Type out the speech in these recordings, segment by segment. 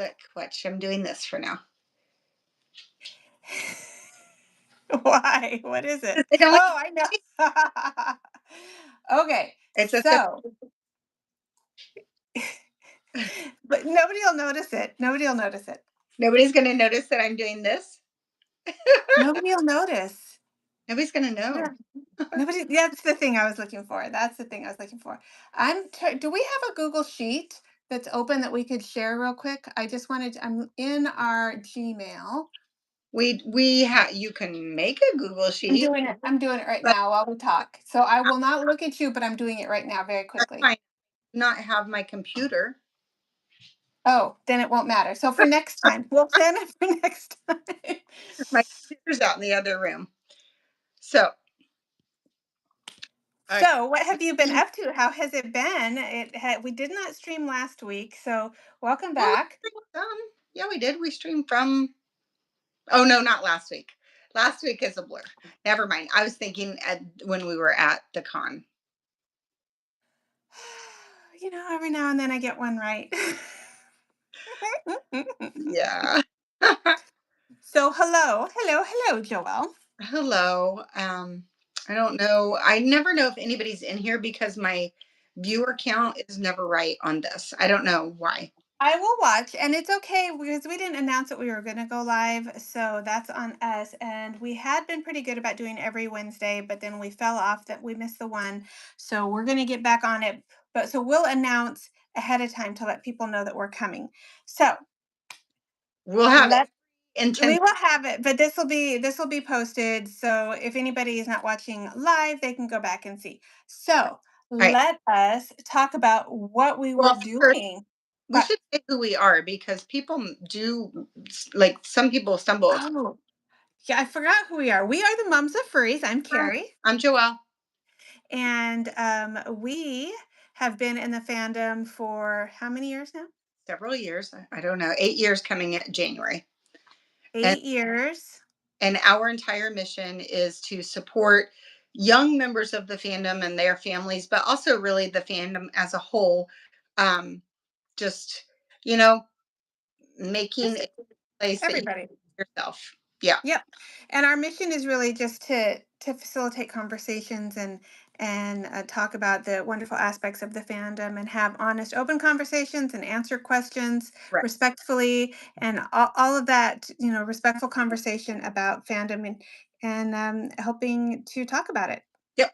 Look, watch. I'm doing this for now. Why? What is it? They don't. Oh, I know. Okay, It's a so but nobody will notice it. Nobody will notice it. nobody's going to notice that I'm doing this. Nobody will notice. Nobody's going to Yeah. know. Nobody. That's the thing I was looking for. That's the thing I was looking for. Do we have a Google Sheet that's open that we could share real quick? I just wanted. I'm in our Gmail. You can make a Google I'm sheet, doing it. I'm doing it right but now while we talk. So I will not look at you, but I'm doing it right now very that's quickly. fine. Not have my computer. Oh, then it won't matter. So for next time, we'll plan it for next time. My computer's out in the other room. So, uh, So, what have you been up to? How has it been? We did not stream last week, so welcome well, back. yeah, we did. We streamed from. Oh no, not last week. Last week is a blur. Never mind. I was thinking when we were at the con. Every now and then I get one right. Yeah. So, hello, Joelle. Hello. I don't know. I never know if anybody's in here because my viewer count is never right on this. I don't know why. I will watch, and it's okay because we didn't announce that we were going to go live, so that's on us. And we had been pretty good about doing every Wednesday, but then we fell off that we missed the one, so we're going to get back on it. But so we'll announce ahead of time to let people know that we're coming. So We'll have it let intense. we will have it, but this will be posted. So if anybody is not watching live, they can go back and see. So All right. let us talk about what we were Well, first, doing. we But should say who we are because people do like some people stumble. oh, yeah, I forgot who we are. We are the Mums of Furries. I'm Carrie, I'm Joelle. and we have been in the fandom for how many years now? Several years. I don't know. 8 years coming in January. And 8 years. our entire mission is to support young members of the fandom and their families, but also really the fandom as a whole. Um, just you know, making Just a place that you everybody. yourself. Yeah, Yep. And our mission is really just to facilitate conversations and talk about the wonderful aspects of the fandom and have honest, open conversations and answer questions right. respectfully and all of that, respectful conversation about fandom and helping to talk about it. Yep.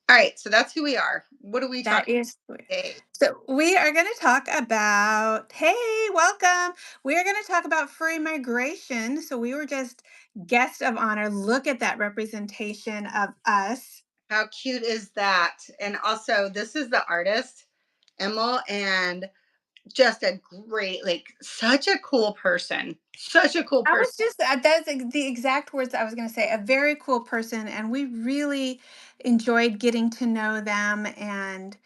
All right. So that's who we are. What are we That talking is today? so we are going to talk about, hey, welcome. We are going to talk about furry migration. So we were just guest of honor. Look at that representation of us. How cute is that? And also, this is the artist, Emma, and just a great, like, such a cool person. Such a cool I person. was just that's the exact words I was going to say. A very cool person, and we really enjoyed getting to know them and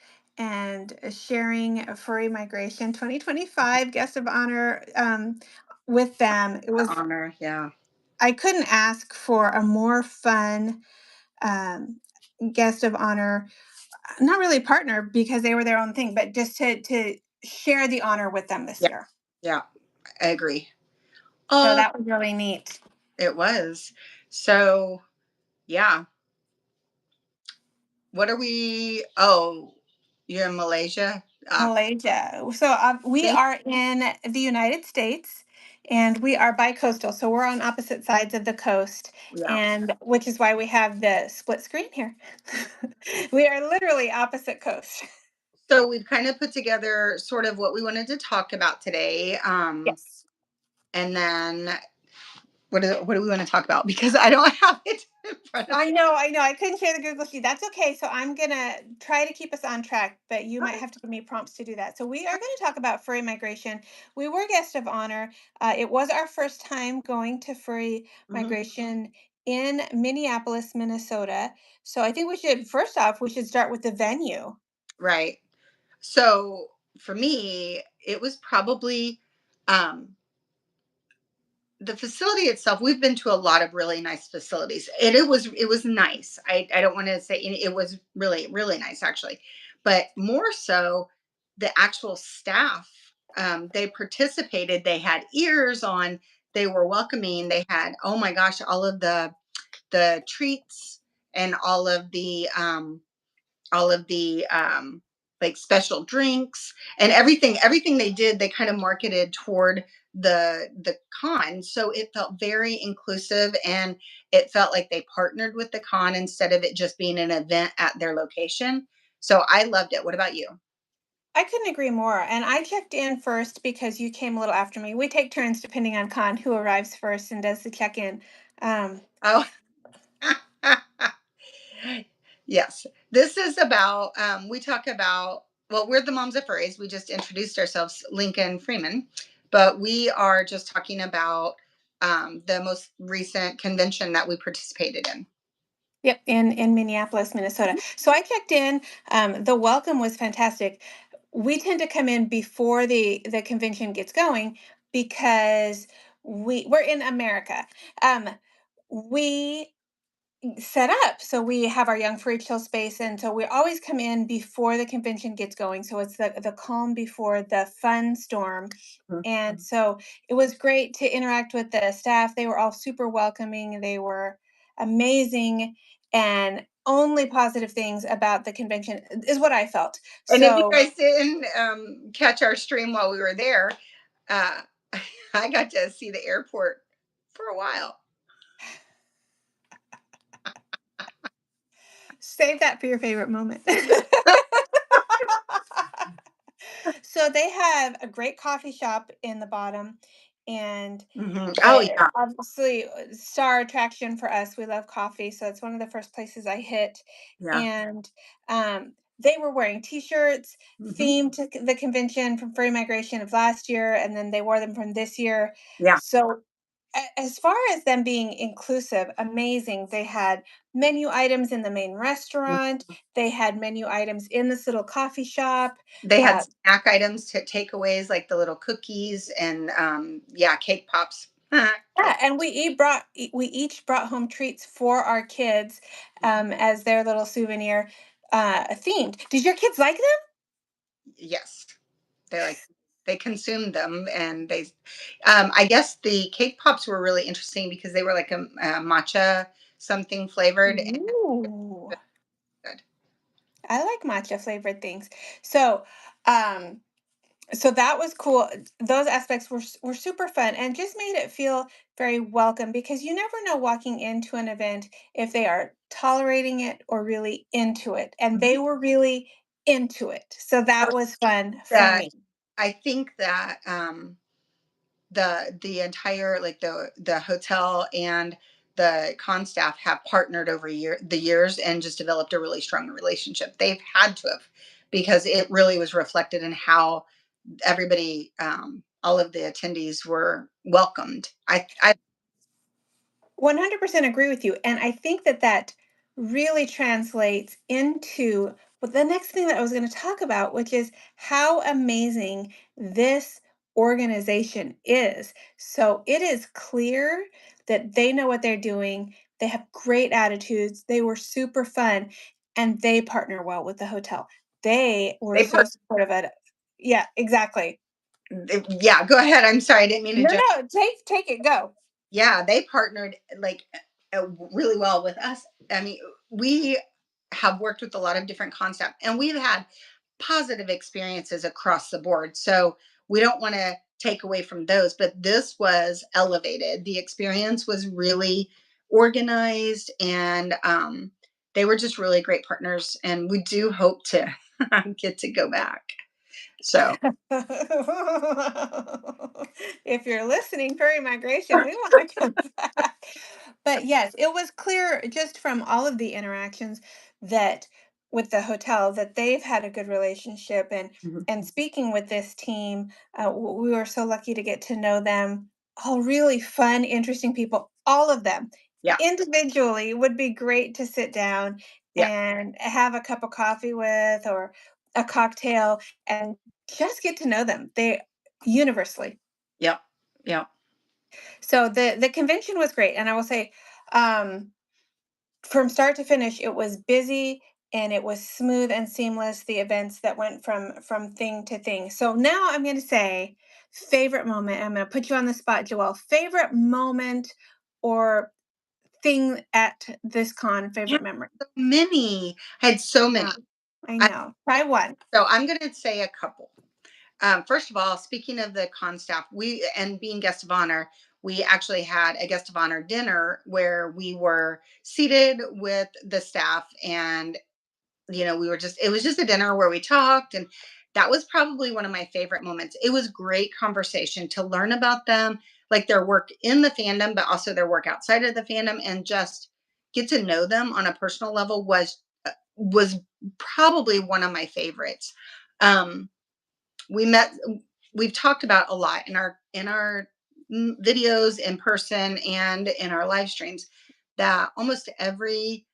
sharing a furry migration 2025 guest of honor with them. It The was honor. Yeah. I couldn't ask for a more fun um, guest of honor, not really partner because they were their own thing, but just to share the honor with them this Yeah. year. Yeah. I agree. So Oh, that was really neat. it was. So, yeah. What are we? Oh, you're in Malaysia? Malaysia. So we Thank are in the United States and we are bi-coastal. So we're on opposite sides of the coast, Yeah. and which is why we have the split screen here. We are literally opposite coast. So we've kind of put together sort of what we wanted to talk about today. Yes. And then what do we want to talk about? Because I don't have it in front of I know, I know. I couldn't share the Google Sheet. That's okay. So I'm gonna try to keep us on track, but you might me. have to give me prompts to do that. So we are going to talk about furry migration. We were guest of honor. It was our first time going to furry Mhm. migration in Minneapolis, Minnesota. So I think we should first off we should start with the venue. Right. So for me, it was probably um, the facility itself. We've been to a lot of really nice facilities, and it was nice. I don't want to say it was really really nice actually, but more so the actual staff. they participated. They had ears on. They were welcoming. They had, oh my gosh, all of the treats and all of the like special drinks and everything they did, they kind of marketed toward the con, so it felt very inclusive, and it felt like they partnered with the con instead of it just being an event at their location. So I loved it. What about you? I couldn't agree more. And I checked in first because you came a little after me. We take turns depending on con who arrives first and does the check in. Um, Oh. Yes, this is about we talk about, well, we're the moms of furries. We just introduced ourselves, Lincoln Freeman, but we are just talking about the most recent convention that we participated in. yep, in Minneapolis, Minnesota. So I checked in. The welcome was fantastic. We tend to come in before the convention gets going because we're in America. Um, we set up. So we have our Young Free Chill space, and so we always come in before the convention gets going. So it's the calm before the fun storm. And so it was great to interact with the staff. They were all super welcoming. They were amazing, and only positive things about the convention is what I felt. And if you So guys didn't catch our stream while we were there, uh, I got to see the airport for a while. save that for your favorite moment. So they have a great coffee shop in the bottom, and Oh yeah, obviously star attraction for us. We love coffee, so it's one of the first places I hit. yeah. And they were wearing T-shirts Hmm. themed to the convention from Furry Migration of last year, and then they wore them from this year. Yeah. So as far as them being inclusive, amazing. They had menu items in the main restaurant. They had menu items in this little coffee shop. They had Uh, snack items to takeaways like the little cookies and yeah, cake pops. Yeah, Cake. and we each brought home treats for our kids, as their little souvenir, themed. Did your kids like them? Yes, they like, they consumed them, and they I guess the cake pops were really interesting because they were like a matcha something flavored and Ooh, good. I like matcha flavored things. So, um, so that was cool. Those aspects were super fun and just made it feel very welcome, because you never know walking into an event if they are tolerating it or really into it. And Mhm. they were really into it. So that was fun for That me. I think that the entire, like the hotel and the con staff have partnered over the years and just developed a really strong relationship. They've had to have, because it really was reflected in how everybody, all of the attendees were welcomed. I 100% agree with you. And I think that that really translates into, well, the next thing that I was going to talk about, which is how amazing this organization is. So it is clear that they know what they're doing. They have great attitudes. They were super fun, and they partner well with the hotel. They were they so part, supportive of it. Yeah, exactly. yeah. Go ahead. I'm sorry. I didn't mean to No, jump. no, take it, go. Yeah, they partnered like really well with us. I mean, we have worked with a lot of different concepts, and we've had positive experiences across the board. So we don't want to take away from those, but this was elevated. The experience was really organized, and they were just really great partners. And we do hope to get to go back. So If you're listening, Furry Migration, we want to come back. But yes, it was clear just from all of the interactions that with the hotel that they've had a good relationship. mhm, And speaking with this team, we were so lucky to get to know them. All really fun, interesting people. All of them yeah, individually would be great to sit down yeah, and have a cup of coffee with, or a cocktail, and just get to know them. They universally. yeah, yeah. So the convention was great, and I will say, um, from start to finish, it was busy and it was smooth and seamless, the events that went from thing to thing. So now I'm going to say favorite moment. I'm going to put you on the spot, Joelle. Favorite moment or thing at this con, Yeah, favorite memory. so many. I had so many. Yeah, I I, know. Try one. so I'm going to say a couple. First of all, speaking of the con staff, we and being guest of honor, we actually had a guest of honor dinner where we were seated with the staff, and we were just it was just a dinner where we talked, and that was probably one of my favorite moments. It was great conversation to learn about them, like their work in the fandom, but also their work outside of the fandom, and just get to know them on a personal level was probably one of my favorites. Um, we met we've talked about a lot in our videos in person and in our live streams that almost every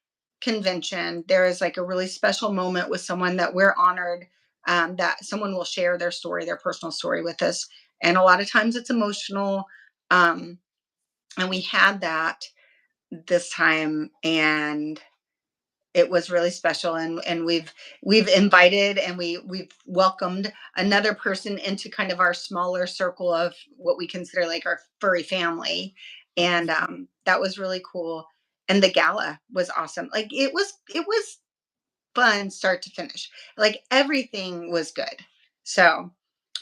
convention there is like a really special moment with someone that we're honored, that someone will share their story, their personal story with us, and a lot of times it's emotional. Um, and we had that this time, and it was really special, and we've invited and we've welcomed another person into kind of our smaller circle of what we consider like our furry family, and that was really cool. And the gala was awesome. Like it was fun start to finish. Like everything was good. So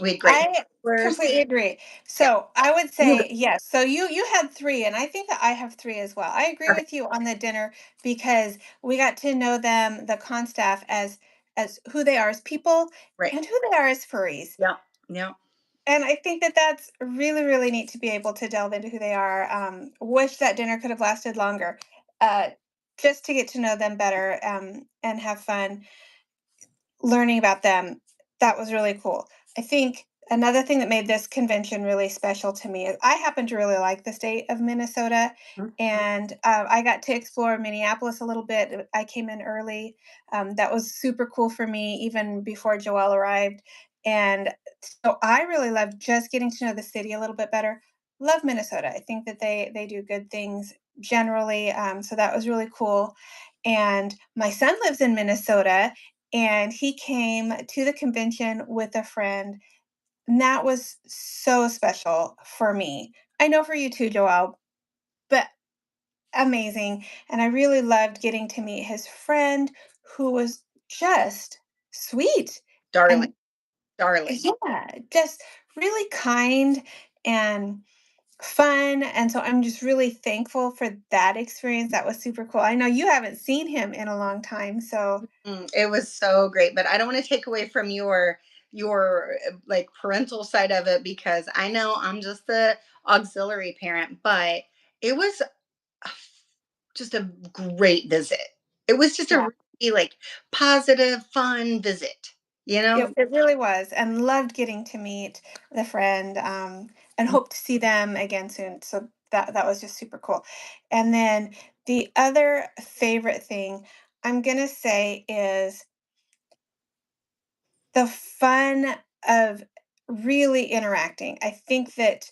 we had great I tours. completely agree. Yeah. So I would You say yes. So you had three, and I think that I have three as well. I agree okay, with you on the dinner because we got to know them, the con staff, as who they are as people right. and who they are as furries. Yeah. Yeah. And I think that that's really, really neat to be able to delve into who they are. Wish that dinner could have lasted longer, uh, just to get to know them better, and have fun learning about them. That was really cool. I think another thing that made this convention really special to me is I happen to really like the state of Minnesota, Mhm. and I got to explore Minneapolis a little bit. I came in early. That was super cool for me, even before Joelle arrived. And so I really loved just getting to know the city a little bit better. Love Minnesota. I think that they do good things generally. So that was really cool. And my son lives in Minnesota, and he came to the convention with a friend, and that was so special for me. I know for you too, Joelle, but amazing. And I really loved getting to meet his friend who was just sweet Darling, and darling. yeah, just really kind and fun. And so I'm just really thankful for that experience. That was super cool. I know you haven't seen him in a long time, so It was so great, but I don't want to take away from your like parental side of it, because I know I'm just the auxiliary parent, but it was a- just a great visit. It was just a yeah. really like positive, fun visit, you know? It really was, and loved getting to meet the friend, and hope to see them again soon. So that was just super cool. And then the other favorite thing I'm gonna say is the fun of really interacting. I think that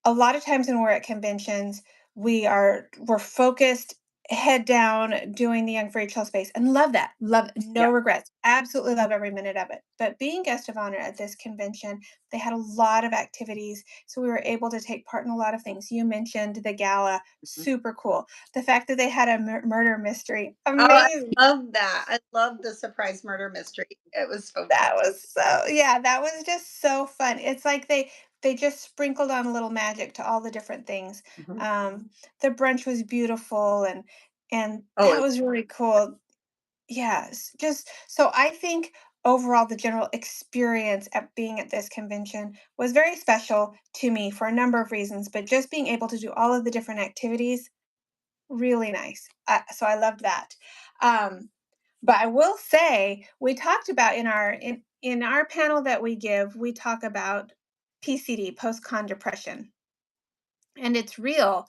a lot of times when we're at conventions, we're focused, head down, doing the Young Fairy Trail space, and love that. Love no Yeah. regrets. Absolutely love every minute of it. But being guest of honor at this convention, they had a lot of activities, so we were able to take part in a lot of things. You mentioned the gala, Mhm. super cool. The fact that they had a murder mystery, Oh, I amazing. love that. I love the surprise murder mystery. It was so fun. That was so yeah, that was just so fun. It's like they just sprinkled on a little magic to all the different things. Mhm. Um, the brunch was beautiful, and Oh, that was really cool. Yes, just so I think overall the general experience at being at this convention was very special to me for a number of reasons, but just being able to do all of the different activities, really nice. So I loved that. Um, but I will say, we talked about in our panel that we give, we talk about PCD, post-con depression, and it's real.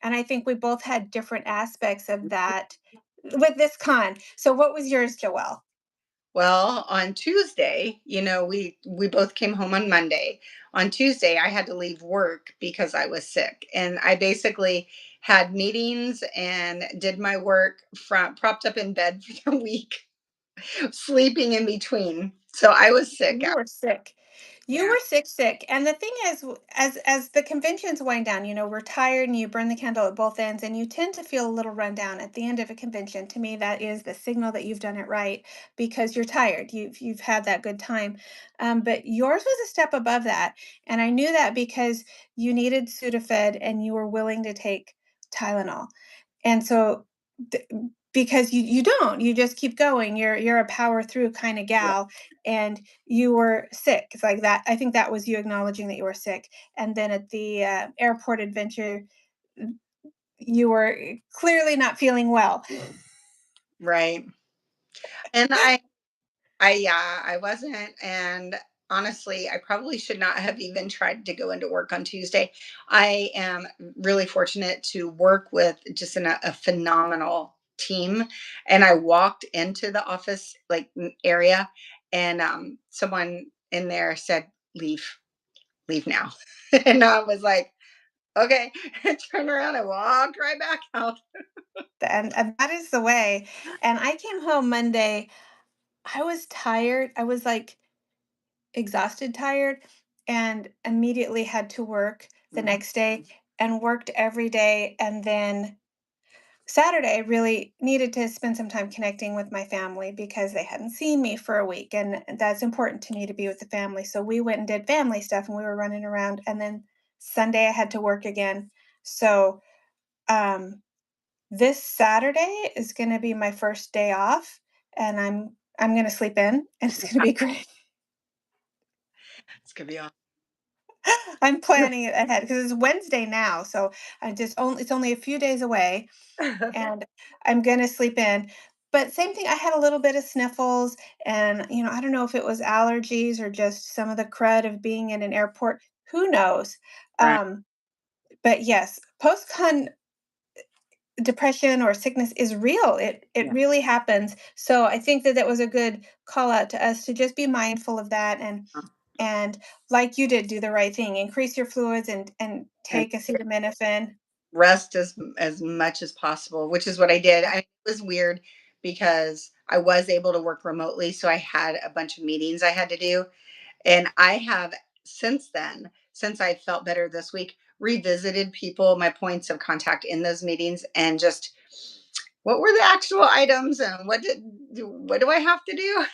And I think we both had different aspects of that with this con. So what was yours, Joelle? well, on Tuesday, we both came home on Monday. On Tuesday, I had to leave work because I was sick, and I basically had meetings and did my work from propped up in bed for the week. sleeping in between. So I was sick. You were sick. You Yeah. were sick, sick. And the thing is, as the conventions wind down, we're tired and you burn the candle at both ends and you tend to feel a little run down at the end of a convention. To me, that is the signal that you've done it right because you're tired. You've had that good time. But yours was a step above that. And I knew that because you needed Sudafed and you were willing to take Tylenol. And so th- because you don't, you just keep going. You're a power through kind of Yeah. gal, and you were sick. It's like that. I think that was you acknowledging that you were sick. And then at the airport adventure, you were clearly not feeling well. Right. And yeah, I wasn't. And honestly, I probably should not have even tried to go into work on Tuesday. I am really fortunate to work with just a phenomenal team. And I walked into the office like area, and someone in there said, "Leave, leave now." And I was like, "Okay." I turned around and walked right back out. And that is the way. And I came home Monday. I was tired. I was like exhausted, tired, and immediately had to work the Mhm. next day and worked every day. And then Saturday, I really needed to spend some time connecting with my family because they hadn't seen me for a week. And that's important to me to be with the family. So we went and did family stuff and we were running around. And then Sunday, I had to work again. So um, this Saturday is going to be my first day off, and I'm going to sleep in, and it's going to be great. It's gonna be awesome. I'm planning it ahead because it's Wednesday now, so it's only a few days away, and I'm gonna sleep in. But same thing, I had a little bit of sniffles, and I don't know if it was allergies or just some of the crud of being in an airport. Who knows? Right. Um, but yes, post-con depression or sickness is real. It Yeah. really happens. So I think that that was a good call out to us to just be mindful of that and like you did, do the right thing. Increase your fluids and And take acetaminophen. rest as much as possible, which is what I did. It was weird because I was able to work remotely, so I had a bunch of meetings I had to do, and I have since then, since I felt better this week, revisited people, my points of contact in those meetings, and just what were the actual items and what do I have to do?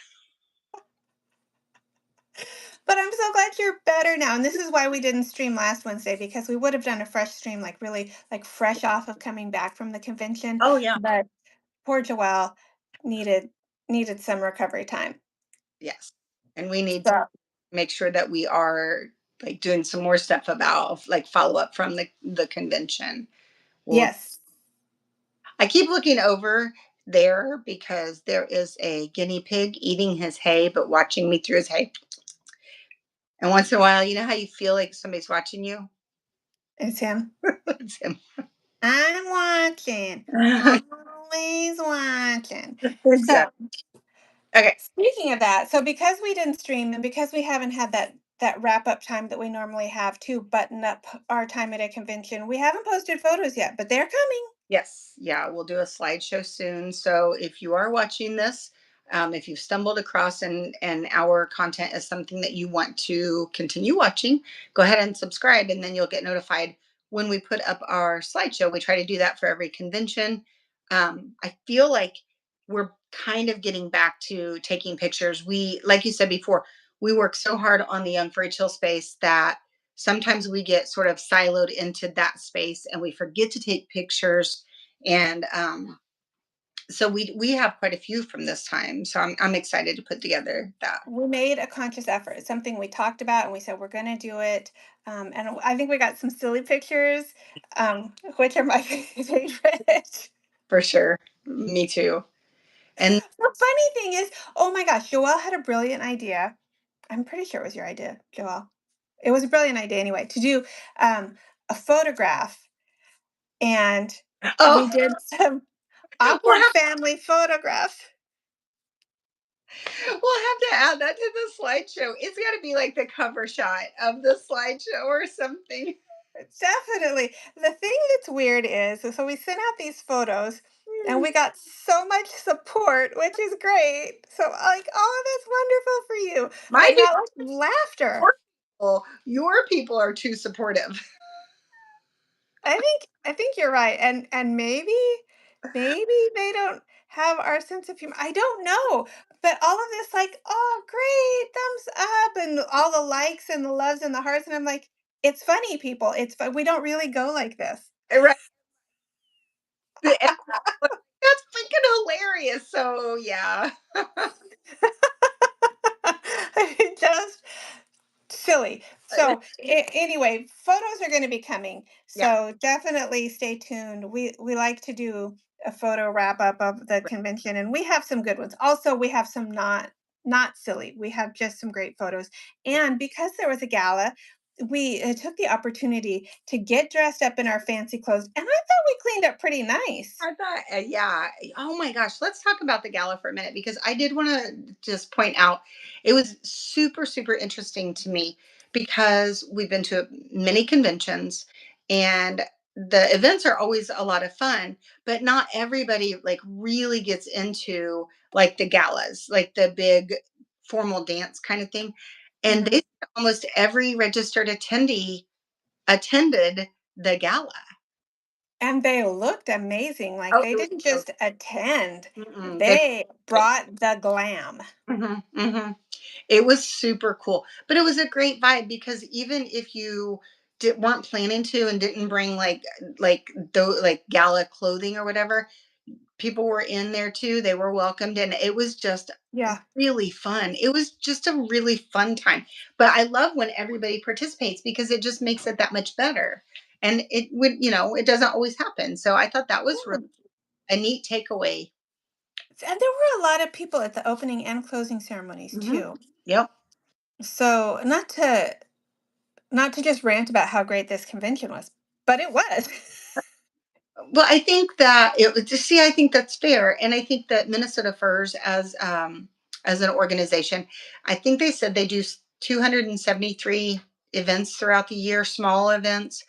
But I'm so glad you're better now. And this is why we didn't stream last Wednesday because we would have done a fresh stream, like really like fresh off of coming back from the convention. Oh yeah. But poor Joelle needed needed some recovery time. Yes. And we need to So make sure that we are like doing some more stuff about like follow up from the convention. Well, yes. I keep looking over there because there is a guinea pig eating his hay, but watching me through his hay. And once in a while, you know how you feel like somebody's watching you? It's him. It's him. I'm watching. Always watching. So, Exactly. Okay. speaking of that, so because we didn't stream and because we haven't had that wrap up time that we normally have to button up our time at a convention, we haven't posted photos yet, but they're coming. Yes, yeah, we'll do a slideshow soon. So if you are watching this, if you've stumbled across and our content is something that you want to continue watching, go ahead and subscribe, and then you'll get notified when we put up our slideshow. We try to do that for every convention. I feel like we're kind of getting back to taking pictures. We, like you said before, we work so hard on the Young Furry Chill space that sometimes we get sort of siloed into that space and we forget to take pictures. And so we have quite a few from this time, so I'm excited to put together that. We made a conscious effort. It's something we talked about and we said we're going to do it. And I think we got some silly pictures, which are my favorite. For sure, me too. And The funny thing is, oh my gosh, Joelle had a brilliant idea. I'm pretty sure it was your idea, Joelle. It was a brilliant idea anyway, to do a photograph. And oh, we did some we'll awkward have, family photographs. we'll have to add that to the slideshow. It's got to be like the cover shot of the slideshow or something. Definitely. The thing that's weird is, so we sent out these photos and Mm. we got so much support, which is great. So like, oh, that's wonderful for you. My But dude, not like laughter. your people are too supportive. I think you're right. And maybe they don't have our sense of humor. I don't know. But all of this like, oh great, thumbs up and all the likes and the loves and the hearts. And I'm like, it's funny, people. It's fun. We don't really go like this. Right. And that's freaking hilarious. So yeah. Just silly. So anyway, photos are going to be coming. Yeah. So definitely stay tuned. We like to do a photo wrap up of the Right. convention, and we have some good ones. Also, we have some not silly. We have just some great photos. And because there was a gala, we took the opportunity to get dressed up in our fancy clothes, and I thought we cleaned up pretty nice. I thought, yeah. Oh my gosh, let's talk about the gala for a minute because I did want to just point out it was super, super interesting to me because we've been to many conventions and the events are always a lot of fun, but not everybody like really gets into like the galas, like the big formal dance kind of thing. And Mhm. they almost every registered attendee attended the gala. And they looked amazing. Like Oh, they it was didn't so just attend; they they brought the glam. Mhm, mhm. It was super cool, but it was a great vibe because even if you weren't planning to and didn't bring like gala clothing or whatever, people were in there too. They were welcomed, and it was just Yeah. really fun. It was just a really fun time. But I love when everybody participates because it just makes it that much better. And it doesn't always happen. So I thought that was really Mm. a neat takeaway. And there were a lot of people at the opening and closing ceremonies Mhm. too. Yep. So not to just rant about how great this convention was, but it was. Well, I think that it was just see, I think that's fair. And I think that Minnesota Furs as an organization, I think they said they do 273 events throughout the year, small events.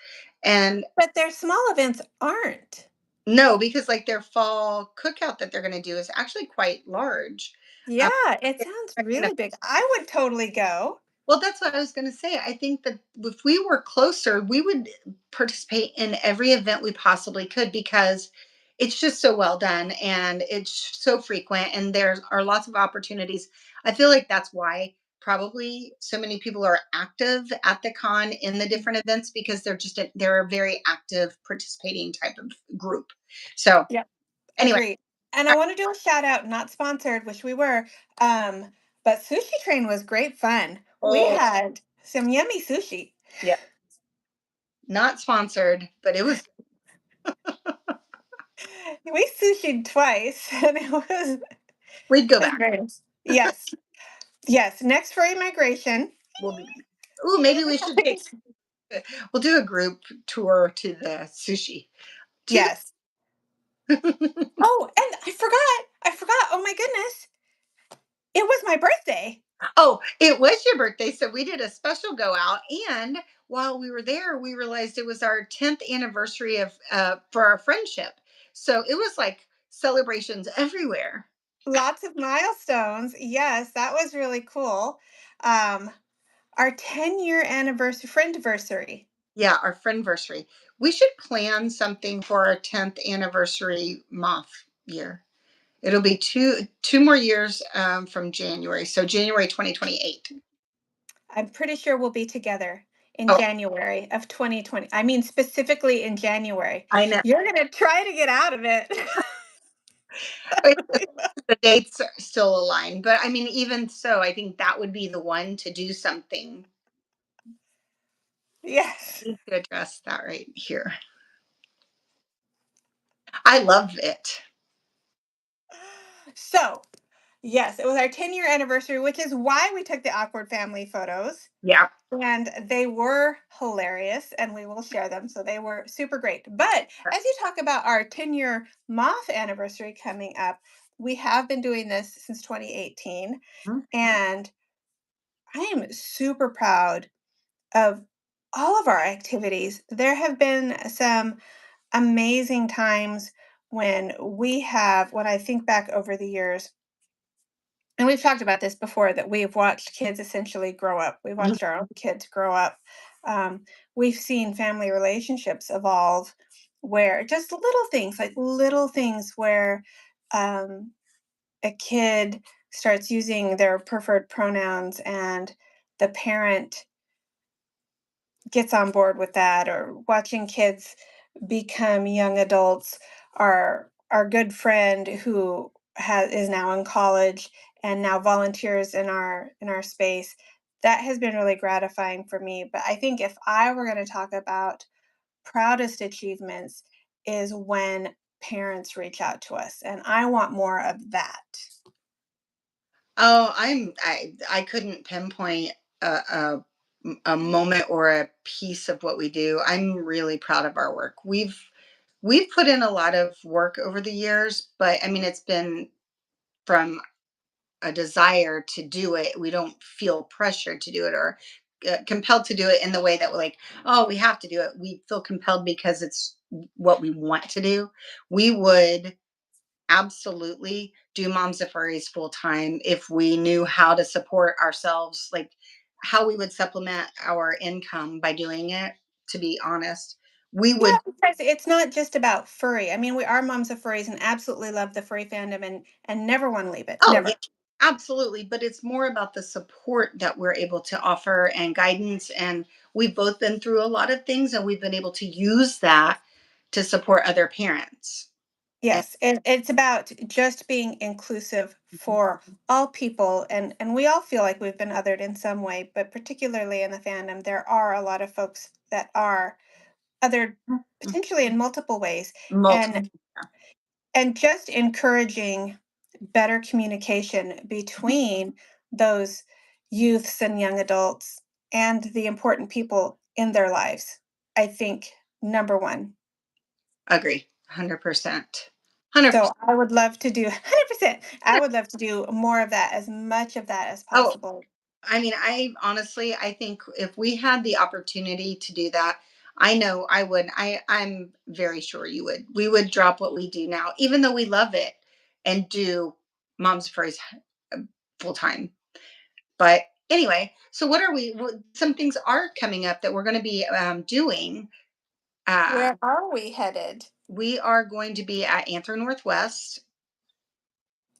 And But their small events aren't. no, because like their fall cookout that they're going to do is actually quite large. Um, Yeah, it sounds really big. I would totally go. Well, that's what I was going to say. I think that if we were closer, we would participate in every event we possibly could because it's just so well done and it's so frequent and there are lots of opportunities. I feel like that's why probably so many people are active at the con in the different events because they're a very active participating type of group. So, Yep. anyway, Agreed. And I want to do a shout out, not sponsored, which we were. But Sushi Train was great fun. We oh, had some yummy sushi. yeah, not sponsored, but it was We sushied twice, and we'd go it was back. great. Yes, yes. Next furry migration. We'll be Ooh, maybe we should take we'll do a group tour to the sushi. To Yes. the Oh, and I forgot. I forgot. Oh my goodness. It was my birthday. Oh, it was your birthday, so we did a special go out, and while we were there, we realized it was our 10th anniversary of for our friendship. So it was like celebrations everywhere. Lots of milestones. Yes, that was really cool. Um, our 10-year anniversary, friendiversary. Yeah, our friendversary. We should plan something for our 10th anniversary moth year. It'll be two more years from January, so January 2028. I'm pretty sure we'll be together in Oh, January of 2020. I mean, specifically in January. I know. You're going to try to get out of it. The dates are still aligned, but I mean, even so, I think that would be the one to do something. Yes. I need to address that right here. I love it. So, yes, it was our 10-year anniversary, which is why we took the awkward family photos. Yeah. And they were hilarious, and we will share them. So they were super great. But as you talk about our 10-year moth anniversary coming up, we have been doing this since 2018. Mhm. And I am super proud of all of our activities. There have been some amazing times when when I think back over the years, and we've talked about this before, that we've watched kids essentially grow up. We've Mhm. watched our own kids grow up. We've seen family relationships evolve where just little things where um, a kid starts using their preferred pronouns and the parent gets on board with that, or watching kids become young adults. Our good friend who is now in college and now volunteers in our space, that has been really gratifying for me. But I think if I were going to talk about proudest achievements, is when parents reach out to us, and I want more of that. Oh, I couldn't pinpoint a moment or a piece of what we do. I'm really proud of our work. We've put in a lot of work over the years, but I mean it's been from a desire to do it. We don't feel pressured to do it or compelled to do it in the way that we're like, oh, we have to do it. We feel compelled because it's what we want to do. We would absolutely do Moms of Furries full time if we knew how to support ourselves, like how we would supplement our income by doing it. To be honest, we Yeah, would. because it's not just about furry. I mean, we are moms of furries and absolutely love the furry fandom, and never want to leave it. Oh, yeah, Never. absolutely. But it's more about the support that we're able to offer and guidance. And we've both been through a lot of things and we've been able to use that to support other parents. And Yes, it's about just being inclusive for all people, and we all feel like we've been othered in some way, but particularly in the fandom, there are a lot of folks that are othered potentially in multiple ways, multiple. and and just encouraging better communication between those youths and young adults and the important people in their lives. I think number one. Agree. 100%. 100%. So I would love to do 100%. I would love to do more of that, as much of that as Oh, possible. I mean, I honestly, I think if we had the opportunity to do that, I know I would. I'm very sure you would. We would drop what we do now, even though we love it, and do Mom's Furries full time. But anyway, so what are we? Some things are coming up that we're going to be doing. Uh, Where are we headed? we are going to be at Anther Northwest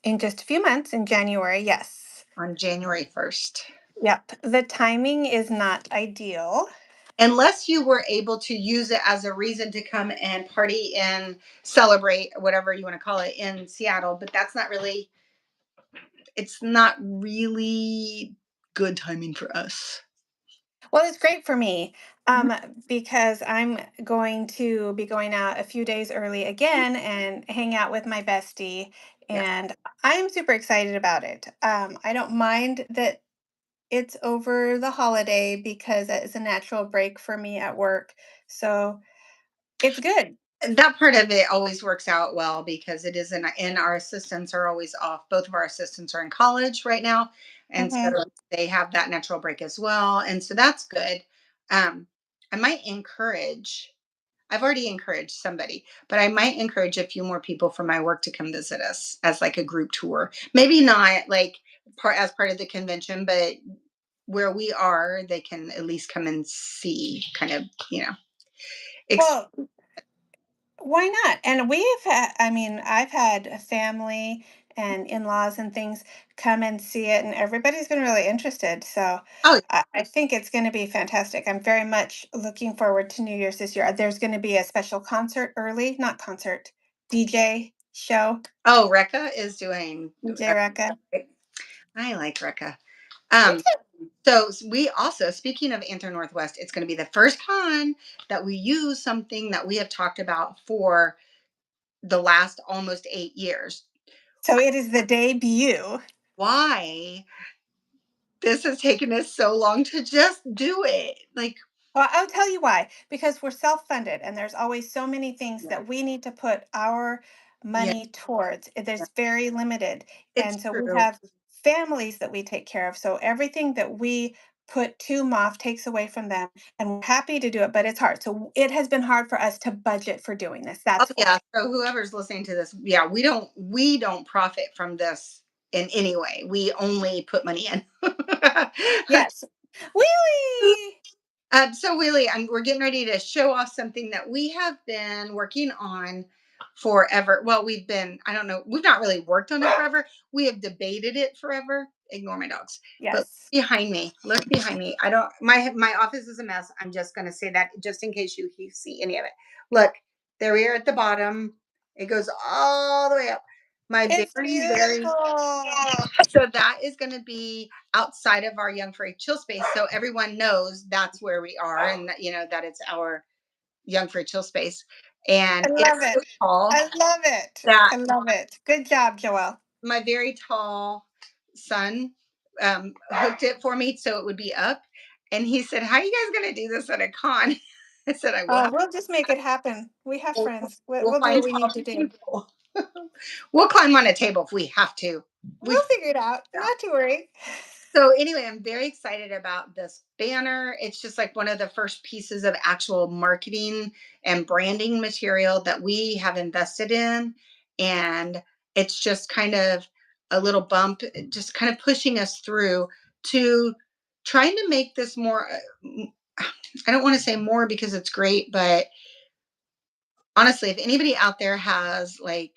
In just a few months, in January, yes. on January 1st. Yep. The timing is not ideal. Unless you were able to use it as a reason to come and party and celebrate whatever you want to call it in Seattle, but that's not really, it's not really good timing for us. Well, it's great for me, Mhm. because I'm going to be going out a few days early again and hang out with my bestie, Yeah. and I'm super excited about it. I don't mind that it's over the holiday because that is a natural break for me at work. So it's good. That part of it always works out well because it is in our assistants are always off. Both of our assistants are in college right now. And Hmm. so they have that natural break as well. And so that's good. Um, I might encourage I've already encouraged somebody, but I might encourage a few more people from my work to come visit us as like a group tour. Maybe not like part of the convention, but where we are, they can at least come and see kind of, ex- Well, why not? And we've had, I mean, I've had a family and in-laws and things come and see it, and everybody's been really interested. So oh, I think it's going to be fantastic. I'm very much looking forward to New Year's this year. There's going to be a special concert early, not concert, DJ show, oh, Rekka is doing, DJ Reka. I like Rekka. Me Um, too. so we also, speaking of Anther Northwest, it's going to be the first time that we use something that we have talked about for the last almost 8 years. So it is the debut. Why this has taken us so long to just do it. Like, Well, I'll tell you why. Because we're self-funded, and there's always so many things yeah, that we need to put our yeah, money towards. yeah, There's very limited. it's And so we true. have families that we take care of. So everything that we put 2 moth takes away from them, and we're happy to do it, but it's hard. So it has been hard for us to budget for doing this. Oh That's yeah. why. So whoever's listening to this, yeah, we don't profit from this in any way. We only put money in. Yes. Wheelie! So Willie, we're getting ready to show off something that we have been working on forever. Well, I don't know, we've not really worked on it forever. We have debated it forever. Ignore my dogs. But Yes. look behind me. I don't, my office is a mess. I'm just going to say that just in case you see any of it. Look, there we are at the bottom. It goes all the way up. My It's very beautiful. so that is going to be outside of our Young Furry Chill space, so everyone knows that's where we are, and that it's our Young Furry Chill space, I and it's love so it. tall I love it. that I love it. Good job, Joelle. my very tall son hooked it for me so it would be up, and he said, "How are you guys going to do this at a con?" I said, "I will Oh, have we'll just make it happen. We have we'll, friends. we'll We'll do find what we need to tall do. people. We'll climb on a table if we have to. We We'll figure it out. Not to worry. So anyway, I'm very excited about this banner. It's just like one of the first pieces of actual marketing and branding material that we have invested in. And it's just kind of a little bump, just kind of pushing us through to trying to make this more. I don't want to say more because it's great, but honestly, if anybody out there has like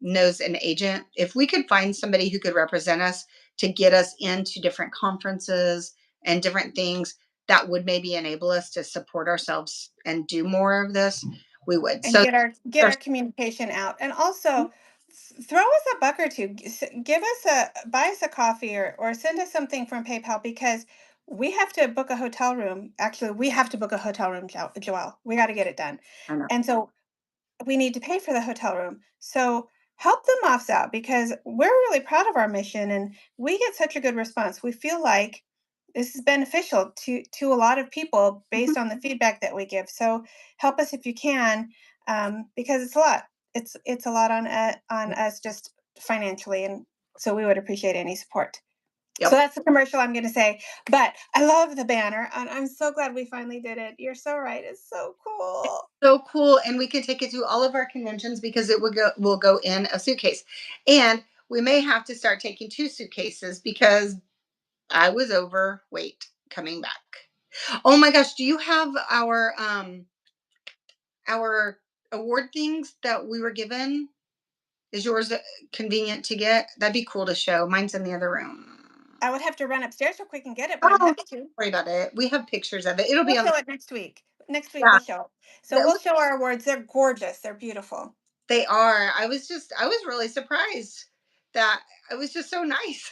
knows an agent, if we could find somebody who could represent us to get us into different conferences and different things that would maybe enable us to support ourselves and do more of this, we would. And So get our communication out. And also throw us a buck or two. Give us a buy us a coffee or send us something from PayPal because we have to book a hotel room. Actually, we have to book a hotel room, Joelle. We got to get it done. I know. And so we need to pay for the hotel room. So help the moths out because we're really proud of our mission and we get such a good response. We feel like this is beneficial to a lot of people Mhm. based on the feedback that we give. So help us if you can, because it's a lot. It's a lot on us just financially, and so we would appreciate any support. So Yep. that's the commercial I'm going to say. But I love the banner, and I'm so glad we finally did it. You're so right. It's so cool. So cool. And we can take it to all of our conventions because it will go in a suitcase. And we may have to start taking 2 suitcases because I was overweight coming back. Oh my gosh, do you have our award things that we were given? Is yours convenient to get? That'd be cool to show. Mine's in the other room. I would have to run upstairs real quick and get it, but Oh, I'm don't happy to. worry about it. We have pictures of it. It'll We'll be on the show it next week. Next week yeah. we'll show it. So we'll show our awards. They're gorgeous. They're beautiful. They are. I was really surprised that it was just so nice.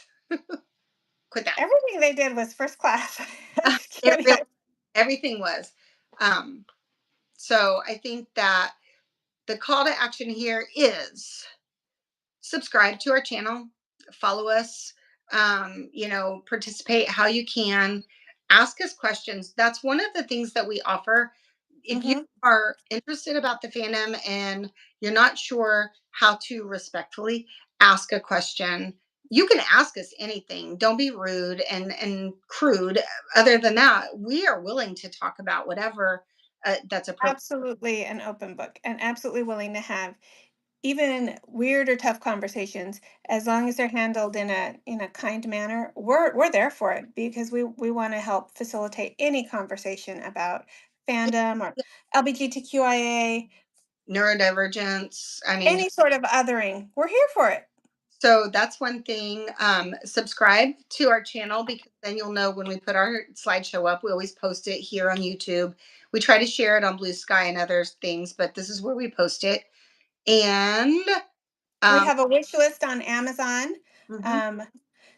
Quit that. Everything they did was first class. Just It kidding. really everything was. Um, so I think that the call to action here is subscribe to our channel, follow us, participate how you can, ask us questions. That's one of the things that we offer. If you Hmm. are interested about the fandom and you're not sure how to respectfully ask a question, you can ask us anything. Don't be rude and crude. Other than that, we are willing to talk about whatever that's appropriate. Absolutely an open book and absolutely willing to have even weird or tough conversations as long as they're handled in a kind manner. We're there for it because we want to help facilitate any conversation about fandom or LGBTQIA, Neurodivergence. I mean, any sort of othering. We're here for it. so that's one thing. Subscribe to our channel because then you'll know when we put our slideshow up. We always post it here on YouTube. We try to share it on Blue Sky and other things, but this is where we post it. And We um, have a wish list on Amazon. mhm, Um,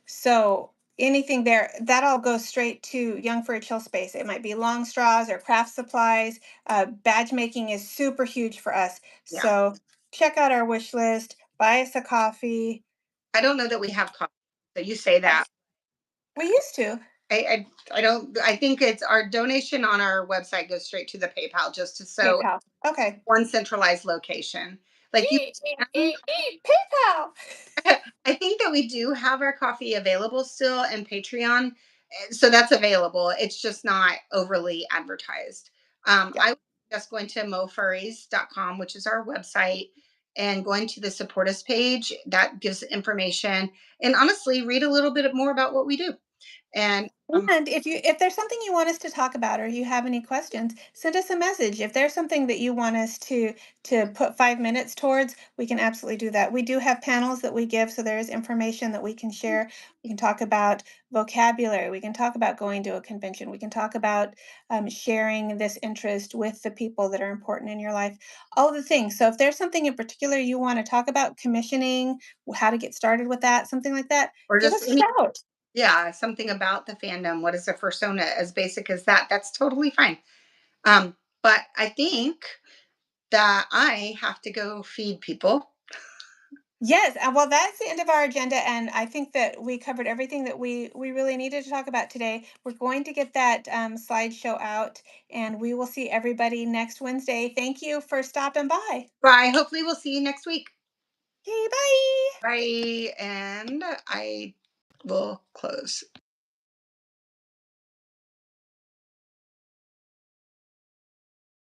so anything there, that all goes straight to Young for a Chill Space. It might be long straws or craft supplies. Badge making is super huge for us. yeah, So check out our wish list, buy us a coffee. I don't know that we have coffee. So you say that. We used to. I don't. I think it's our donation on our website goes straight to the PayPal just to so PayPal. Okay. one centralized location. Like you can. PayPal. I think that we do have our coffee available still and Patreon. So that's available. It's just not overly advertised. Yeah. I would just going to mofurries.com, which is our website, and going to the support us page that gives information. And honestly, read a little bit more about what we do. And And if there's something you want us to talk about or you have any questions, send us a message. If there's something that you want us to put 5 minutes towards, we can absolutely do that. We do have panels that we give, so there is information that we can share. We can talk about vocabulary. We can talk about going to a convention. We can talk about sharing this interest with the people that are important in your life. All of the things. So if there's something in particular you want to talk about, commissioning, how to get started with that, something like that, or give just us a any, shout. yeah, something about the fandom. What is a persona as basic as that? That's totally fine. But I think that I have to go feed people. Yes, well, that's the end of our agenda, and I think that we covered everything that we really needed to talk about today. We're going to get that slideshow out, and we will see everybody next Wednesday. Thank you for stopping by. Bye. Hopefully, we'll see you next week. Okay, bye. Bye. And I will close.